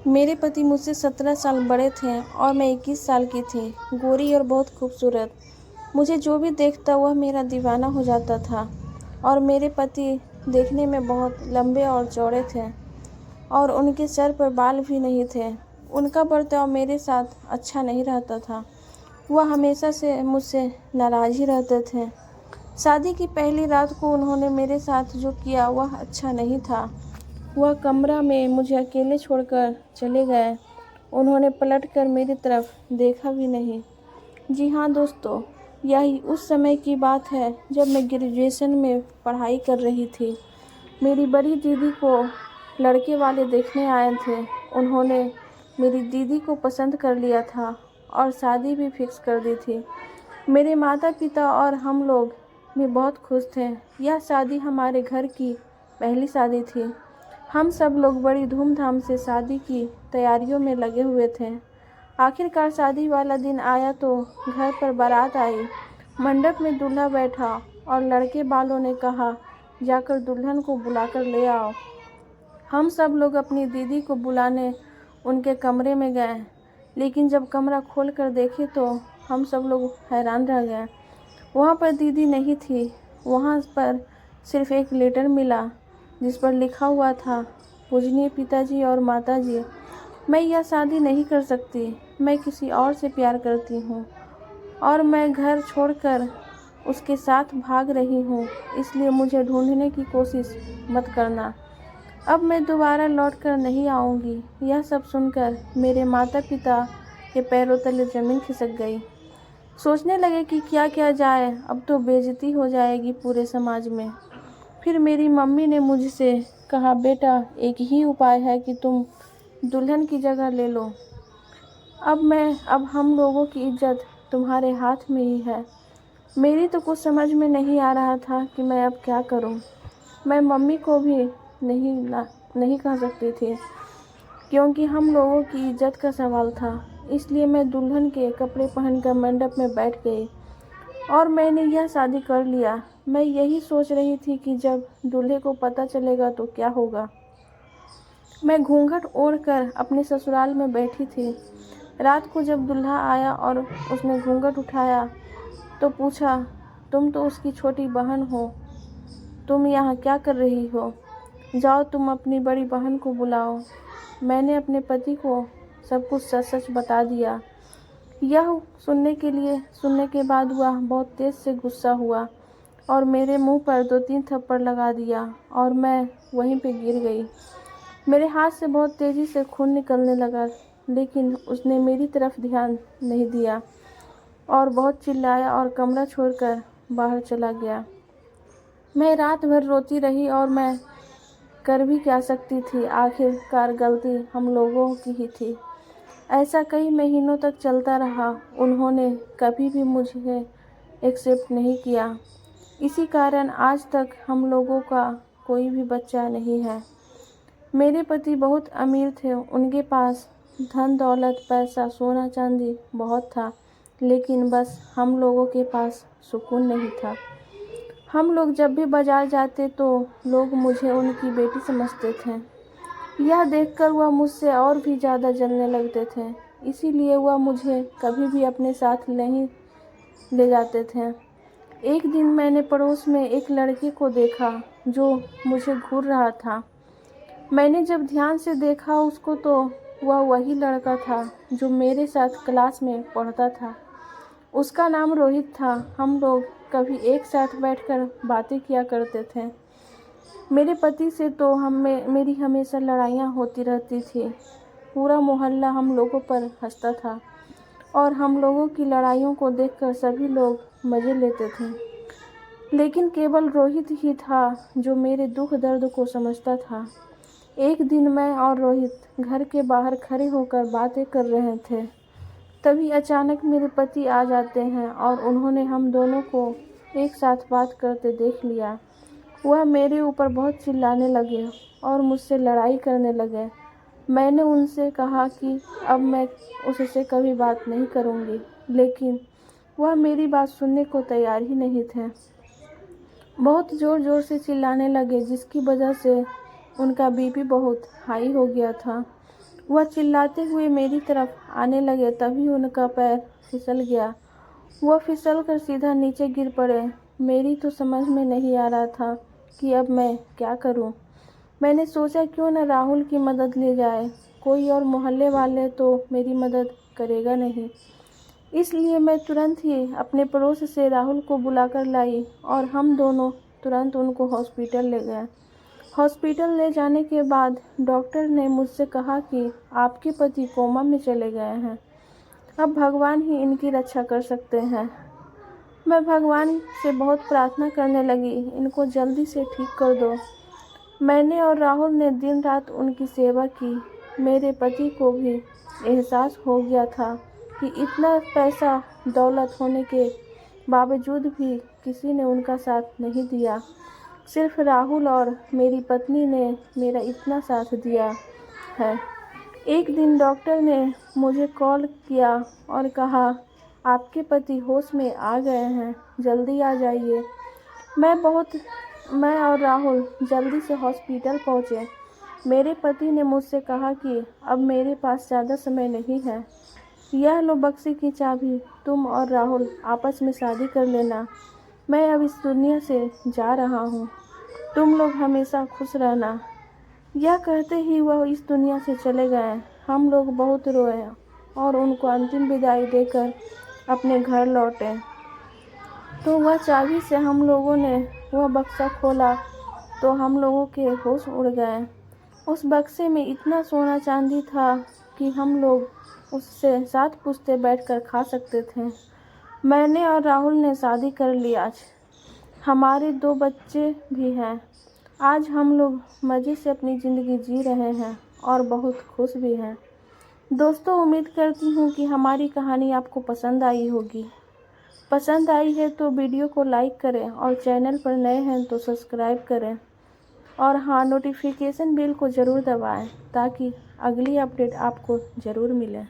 मेरे पति मुझसे 17 साल बड़े थे और मैं 21 साल की थी, गोरी और बहुत खूबसूरत। मुझे जो भी देखता वह मेरा दीवाना हो जाता था। और मेरे पति देखने में बहुत लंबे और चौड़े थे और उनके सर पर बाल भी नहीं थे। उनका बर्ताव मेरे साथ अच्छा नहीं रहता था। वह हमेशा से मुझसे नाराज़ ही रहते थे। शादी की पहली रात को उन्होंने मेरे साथ जो किया वह अच्छा नहीं था। वह कमरा में मुझे अकेले छोड़कर चले गए। उन्होंने पलटकर मेरी तरफ देखा भी नहीं। जी हाँ दोस्तों, यही उस समय की बात है जब मैं ग्रेजुएशन में पढ़ाई कर रही थी। मेरी बड़ी दीदी को लड़के वाले देखने आए थे। उन्होंने मेरी दीदी को पसंद कर लिया था और शादी भी फिक्स कर दी थी। मेरे माता पिता और हम लोग भी बहुत खुश थे। यह शादी हमारे घर की पहली शादी थी। हम सब लोग बड़ी धूमधाम से शादी की तैयारियों में लगे हुए थे। आखिरकार शादी वाला दिन आया तो घर पर बारात आई। मंडप में दूल्हा बैठा और लड़के वालों ने कहा, जाकर दुल्हन को बुलाकर ले आओ। हम सब लोग अपनी दीदी को बुलाने उनके कमरे में गए, लेकिन जब कमरा खोल कर देखे तो हम सब लोग हैरान रह गए। वहाँ पर दीदी नहीं थी। वहाँ पर सिर्फ एक लेटर मिला जिस पर लिखा हुआ था, पूजनीय पिताजी और माताजी, मैं यह शादी नहीं कर सकती। मैं किसी और से प्यार करती हूँ और मैं घर छोड़कर उसके साथ भाग रही हूँ, इसलिए मुझे ढूंढने की कोशिश मत करना। अब मैं दोबारा लौट कर नहीं आऊँगी। यह सब सुनकर मेरे माता पिता के पैरों तले ज़मीन खिसक गई। सोचने लगे कि क्या किया जाए, अब तो बेइज्जती हो जाएगी पूरे समाज में। फिर मेरी मम्मी ने मुझसे कहा, बेटा एक ही उपाय है कि तुम दुल्हन की जगह ले लो। अब हम लोगों की इज्जत तुम्हारे हाथ में ही है। मेरी तो कुछ समझ में नहीं आ रहा था कि मैं अब क्या करूं। मैं मम्मी को भी नहीं कह सकती थी, क्योंकि हम लोगों की इज्जत का सवाल था। इसलिए मैं दुल्हन के कपड़े पहनकर मंडप में बैठ गई और मैंने यह शादी कर लिया। मैं यही सोच रही थी कि जब दूल्हे को पता चलेगा तो क्या होगा। मैं घूंघट ओढ़कर अपने ससुराल में बैठी थी। रात को जब दूल्हा आया और उसने घूंघट उठाया तो पूछा, तुम तो उसकी छोटी बहन हो, तुम यहाँ क्या कर रही हो? जाओ तुम अपनी बड़ी बहन को बुलाओ। मैंने अपने पति को सब कुछ सच सच बता दिया। यह सुनने के बाद वह बहुत तेज़ से गुस्सा हुआ और मेरे मुंह पर 2-3 थप्पड़ लगा दिया और मैं वहीं पे गिर गई। मेरे हाथ से बहुत तेज़ी से खून निकलने लगा, लेकिन उसने मेरी तरफ ध्यान नहीं दिया और बहुत चिल्लाया और कमरा छोड़कर बाहर चला गया। मैं रात भर रोती रही और मैं कर भी क्या सकती थी, आखिरकार गलती हम लोगों की ही थी। ऐसा कई महीनों तक चलता रहा। उन्होंने कभी भी मुझे एक्सेप्ट नहीं किया। इसी कारण आज तक हम लोगों का कोई भी बच्चा नहीं है। मेरे पति बहुत अमीर थे। उनके पास धन दौलत, पैसा, सोना चांदी बहुत था, लेकिन बस हम लोगों के पास सुकून नहीं था। हम लोग जब भी बाजार जाते तो लोग मुझे उनकी बेटी समझते थे। यह देखकर वह मुझसे और भी ज़्यादा जलने लगते थे। इसीलिए वह मुझे कभी भी अपने साथ नहीं ले जाते थे। एक दिन मैंने पड़ोस में एक लड़के को देखा जो मुझे घूर रहा था। मैंने जब ध्यान से देखा उसको तो वह वही लड़का था जो मेरे साथ क्लास में पढ़ता था। उसका नाम रोहित था। हम लोग कभी एक साथ बैठकर बातें किया करते थे। मेरे पति से तो मेरी हमेशा लड़ाइयाँ होती रहती थी। पूरा मोहल्ला हम लोगों पर हंसता था और हम लोगों की लड़ाइयों को देखकर सभी लोग मज़े लेते थे। लेकिन केवल रोहित ही था जो मेरे दुख दर्द को समझता था। एक दिन मैं और रोहित घर के बाहर खड़े होकर बातें कर रहे थे। तभी अचानक मेरे पति आ जाते हैं और उन्होंने हम दोनों को एक साथ बात करते देख लिया। वह मेरे ऊपर बहुत चिल्लाने लगे और मुझसे लड़ाई करने लगे। मैंने उनसे कहा कि अब मैं उससे कभी बात नहीं करूँगी, लेकिन वह मेरी बात सुनने को तैयार ही नहीं थे। बहुत ज़ोर ज़ोर से चिल्लाने लगे, जिसकी वजह से उनका बीपी बहुत हाई हो गया था वह चिल्लाते हुए मेरी तरफ आने लगे, तभी उनका पैर फिसल गया। वह फिसल कर सीधा नीचे गिर पड़े। मेरी तो समझ में नहीं आ रहा था कि अब मैं क्या करूं। मैंने सोचा क्यों न राहुल की मदद ली जाए, कोई और मोहल्ले वाले तो मेरी मदद करेगा नहीं। इसलिए मैं तुरंत ही अपने पड़ोस से राहुल को बुलाकर लाई और हम दोनों तुरंत उनको हॉस्पिटल ले गए। हॉस्पिटल ले जाने के बाद डॉक्टर ने मुझसे कहा कि आपके पति कोमा में चले गए हैं, अब भगवान ही इनकी रक्षा कर सकते हैं। मैं भगवान से बहुत प्रार्थना करने लगी, इनको जल्दी से ठीक कर दो। मैंने और राहुल ने दिन रात उनकी सेवा की। मेरे पति को भी एहसास हो गया था कि इतना पैसा दौलत होने के बावजूद भी किसी ने उनका साथ नहीं दिया। सिर्फ राहुल और मेरी पत्नी ने मेरा इतना साथ दिया है। एक दिन डॉक्टर ने मुझे कॉल किया और कहा, आपके पति होश में आ गए हैं, जल्दी आ जाइए। मैं और राहुल जल्दी से हॉस्पिटल पहुँचे। मेरे पति ने मुझसे कहा कि अब मेरे पास ज़्यादा समय नहीं है, यह लो बक्से की चाबी, तुम और राहुल आपस में शादी कर लेना। मैं अब इस दुनिया से जा रहा हूँ, तुम लोग हमेशा खुश रहना। यह कहते ही वह इस दुनिया से चले गए। हम लोग बहुत रोए और उनको अंतिम विदाई देकर अपने घर लौटे। तो वह चाबी से हम लोगों ने वह बक्सा खोला तो हम लोगों के होश उड़ गए। उस बक्से में इतना सोना चांदी था कि हम लोग उससे 7 पुश्ते बैठकर खा सकते थे। मैंने और राहुल ने शादी कर ली। आज हमारे 2 बच्चे भी हैं। आज हम लोग मज़े से अपनी ज़िंदगी जी रहे हैं और बहुत खुश भी हैं। दोस्तों, उम्मीद करती हूँ कि हमारी कहानी आपको पसंद आई होगी। पसंद आई है तो वीडियो को लाइक करें और चैनल पर नए हैं तो सब्सक्राइब करें। और हाँ, नोटिफिकेशन बेल को ज़रूर दबाएं ताकि अगली अपडेट आपको ज़रूर मिले।